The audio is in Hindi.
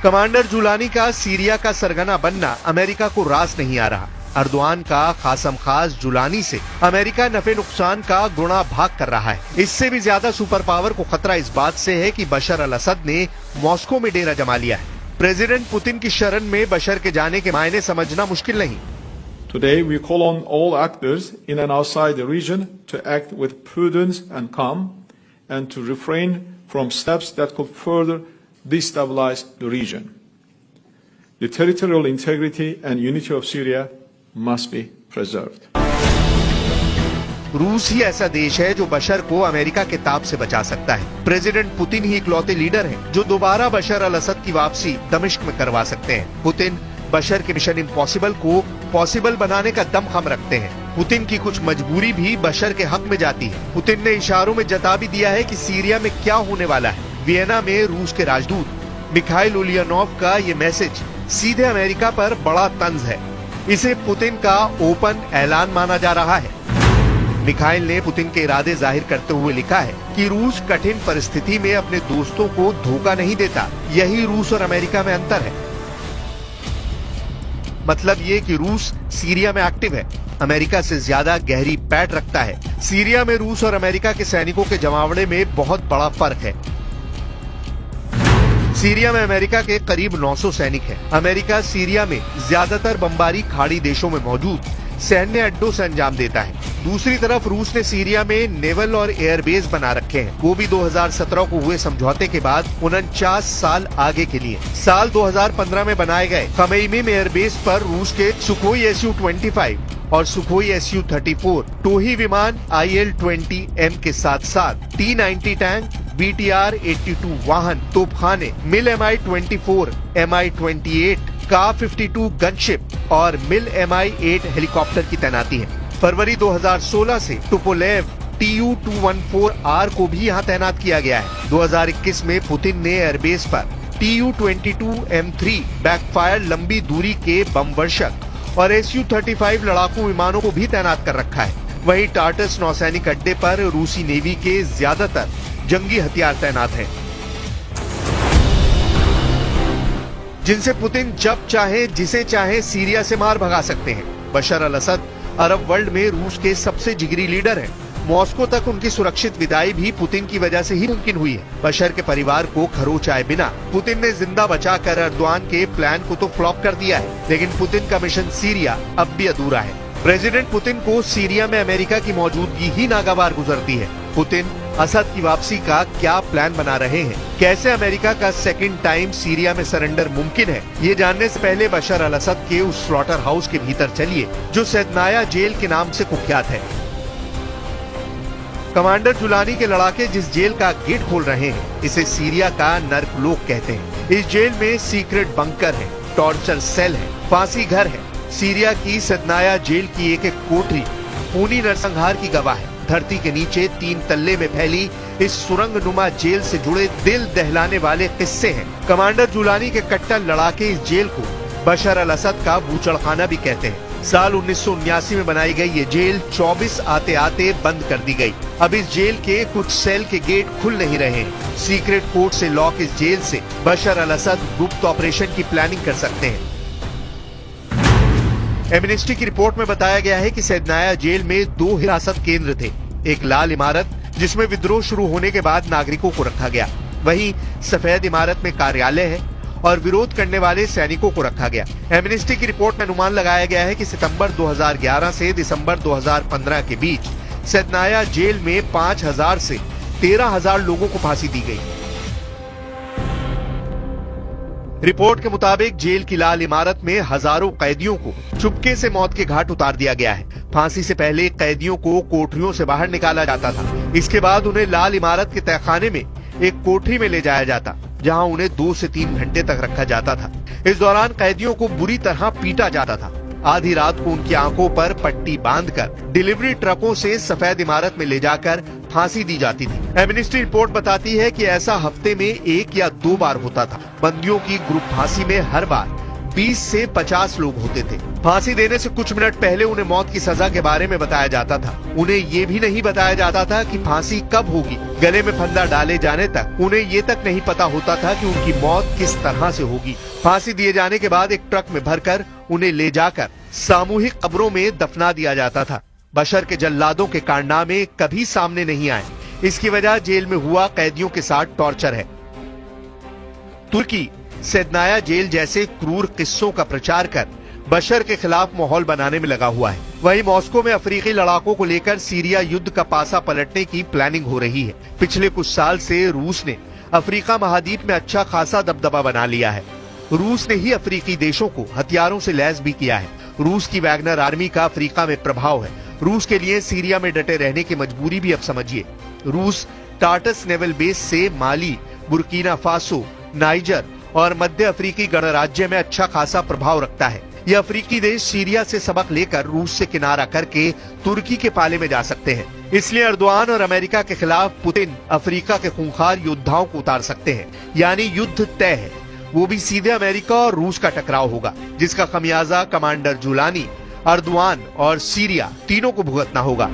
कमांडर जुलानी का सीरिया का सरगना बनना अमेरिका को रास नहीं आ रहा। अर्दवान का खासम खास जुलानी से अमेरिका नफे नुकसान का गुणा भाग कर रहा है। इससे भी ज्यादा सुपर पावर को खतरा इस बात से है कि बशर अल असद ने मॉस्को में डेरा जमा लिया है। प्रेसिडेंट पुतिन की शरण में बशर के जाने के मायने समझना मुश्किल नहीं। Today we call on all actors in and outside the region to act with prudence and calm and to refrain from steps that could further destabilize the region. The territorial integrity and unity of Syria must be preserved. रूस ही ऐसा देश है जो बशर को अमेरिका के ताप से बचा सकता है। प्रेसिडेंट पुतिन ही इकलौते लीडर हैं जो दोबारा बशर अल असद की वापसी दमिश्क में करवा सकते हैं। पुतिन बशर के मिशन इम्पॉसिबल को पॉसिबल बनाने का दमखम रखते हैं। पुतिन की कुछ मजबूरी भी बशर के हक में जाती है। पुतिन ने इशारों में जता भी दिया है कि सीरिया में क्या होने वाला है। वियना में रूस के राजदूत मिखाइल उलियानोव का ये मैसेज सीधे अमेरिका पर बड़ा तंज है। इसे पुतिन का ओपन ऐलान माना जा रहा है। मिखाइल ने पुतिन के इरादे जाहिर करते हुए लिखा है कि रूस कठिन परिस्थिति में अपने दोस्तों को धोखा नहीं देता। यही रूस और अमेरिका में अंतर है। मतलब ये कि रूस सीरिया में एक्टिव है, अमेरिका से ज्यादा गहरी पैठ रखता है। सीरिया में रूस और अमेरिका के सैनिकों के जमावड़े में बहुत बड़ा फर्क है। सीरिया में अमेरिका के करीब 900 सैनिक हैं। अमेरिका सीरिया में ज्यादातर बमबारी खाड़ी देशों में मौजूद सैन्य अड्डों से अंजाम देता है। दूसरी तरफ रूस ने सीरिया में नेवल और एयरबेस बना रखे हैं, वो भी 2017 को हुए समझौते के बाद 49 साल आगे के लिए। साल 2015 में बनाए गए खमैमी में एयरबेस पर रूस के सुखोई Su-25 और सुखोई Su-34 टोही विमान IL-20M के साथ-साथ T-90 टैंक, BTR-82 वाहन, तोपखाने, मिल Mi-24, Mi-28, Ka-52 गनशिप और मिल Mi-8 हेलीकॉप्टर की तैनाती है। फरवरी 2016 से टुपोलेव Tu-214R को भी यहाँ तैनात किया गया है। 2021 में पुतिन ने एयरबेस पर Tu-22M3 बैकफायर लंबी दूरी के बम वर्षक और Su-35 लड़ाकू विमानों को भी तैनात कर रखा है। वहीं टार्टस नौसैनिक अड्डे पर रूसी नेवी के ज्यादातर जंगी हथियार तैनात हैं, जिनसे पुतिन जब चाहे जिसे चाहे सीरिया से मार भगा सकते हैं। बशर अल असद अरब वर्ल्ड में रूस के सबसे जिगरी लीडर हैं। मॉस्को तक उनकी सुरक्षित विदाई भी पुतिन की वजह से ही मुमकिन हुई है। बशर के परिवार को खरोच आए बिना पुतिन ने जिंदा बचाकर अर्दवान के प्लान को तो फ्लॉप कर दिया है, लेकिन पुतिन का मिशन सीरिया अब भी अधूरा है। प्रेसिडेंट पुतिन को सीरिया में अमेरिका की मौजूदगी ही नागवार गुजरती है। पुतिन असद की वापसी का क्या प्लान बना रहे हैं, कैसे अमेरिका का सेकंड टाइम सीरिया में सरेंडर मुमकिन है, ये जानने से पहले बशर अल असद के उस स्लॉटर हाउस के भीतर चलिए जो सैदनाया जेल के नाम से कुख्यात है। कमांडर जुलानी के लड़ाके जिस जेल का गेट खोल रहे हैं, इसे सीरिया का नर्कलोक कहते हैं। इस जेल में सीक्रेट बंकर है, टॉर्चर सेल है, फांसी घर है। सीरिया की सैदनाया जेल की एक एक कोठरी खूनी नरसंहार की गवाह है। धरती के नीचे 3 तल्ले में फैली इस सुरंग नुमा जेल से जुड़े दिल दहलाने वाले किस्से हैं। कमांडर जुलानी के कट्टर लड़ाके इस जेल को बशर अल असद का बूचड़खाना भी कहते हैं। साल 1979 में बनाई गई ये जेल 24 आते आते बंद कर दी गई। अब इस जेल के कुछ सेल के गेट खुल नहीं रहे हैं। सीक्रेट कोर्ट से लॉक इस जेल से बशर अल असद गुप्त ऑपरेशन की प्लानिंग कर सकते हैं। एमनेस्टी की रिपोर्ट में बताया गया है कि सैदनाया जेल में 2 हिरासत केंद्र थे। एक लाल इमारत जिसमें विद्रोह शुरू होने के बाद नागरिकों को रखा गया, वहीं सफेद इमारत में कार्यालय है और विरोध करने वाले सैनिकों को रखा गया। एमनेस्टी की रिपोर्ट में अनुमान लगाया गया है कि सितंबर 2011 से दिसंबर 2015 के बीच सैदनाया जेल में 5000 से 13000 लोगों को फांसी दी गई। रिपोर्ट के मुताबिक जेल की लाल इमारत में हजारों कैदियों को चुपके से मौत के घाट उतार दिया गया है। फांसी से पहले कैदियों को कोठरियों से बाहर निकाला जाता था। इसके बाद उन्हें लाल इमारत के तहखाने में एक कोठरी में ले जाया जाता, जहां उन्हें 2 से 3 घंटे तक रखा जाता था। इस दौरान कैदियों को बुरी तरह पीटा जाता था। आधी रात को उनकी आंखों पर पट्टी बांधकर डिलीवरी ट्रकों से सफेद इमारत में ले जाकर फांसी दी जाती थी। एमनेस्टी रिपोर्ट बताती है कि ऐसा हफ्ते में 1 या 2 बार होता था। बंदियों की ग्रुप फांसी में हर बार 20 से 50 लोग होते थे। फांसी देने से कुछ मिनट पहले उन्हें मौत की सजा के बारे में बताया जाता था। उन्हें ये भी नहीं बताया जाता था कि फांसी कब होगी। गले में फंदा डाले जाने तक उन्हें ये तक नहीं पता होता था कि उनकी मौत किस तरह से होगी। फांसी दिए जाने के बाद एक ट्रक में भरकर उन्हें ले जाकर सामूहिक कब्रों में दफना दिया जाता था। बशर के जल्लादों के कारनामे कभी सामने नहीं आए। इसकी वजह जेल में हुआ कैदियों के साथ टॉर्चर है। तुर्की सेदनाया जेल जैसे क्रूर किस्सों का प्रचार कर बशर के खिलाफ माहौल बनाने में लगा हुआ है। वहीं मॉस्को में अफ्रीकी लड़ाकों को लेकर सीरिया युद्ध का पासा पलटने की प्लानिंग हो रही है। पिछले कुछ साल से रूस ने अफ्रीका महाद्वीप में अच्छा खासा दबदबा बना लिया है। रूस ने ही अफ्रीकी देशों को हथियारों से लैस भी किया है। रूस की वैगनर आर्मी का अफ्रीका में प्रभाव है। रूस के लिए सीरिया में डटे रहने की मजबूरी भी अब समझिए। रूस टार्टस नेवल बेस से माली, बुर्किना फासो, नाइजर और मध्य अफ्रीकी गणराज्य में अच्छा खासा प्रभाव रखता है। यह अफ्रीकी देश सीरिया से सबक लेकर रूस से किनारा करके तुर्की के पाले में जा सकते हैं। इसलिए एर्दोआन और अमेरिका के खिलाफ पुतिन अफ्रीका के खूंखार योद्धाओं को उतार सकते हैं। यानी युद्ध तय है। वो भी सीधे अमेरिका और रूस का टकराव होगा, जिसका खमियाजा कमांडर जुलानी, एर्दोआन और सीरिया तीनों को भुगतना होगा।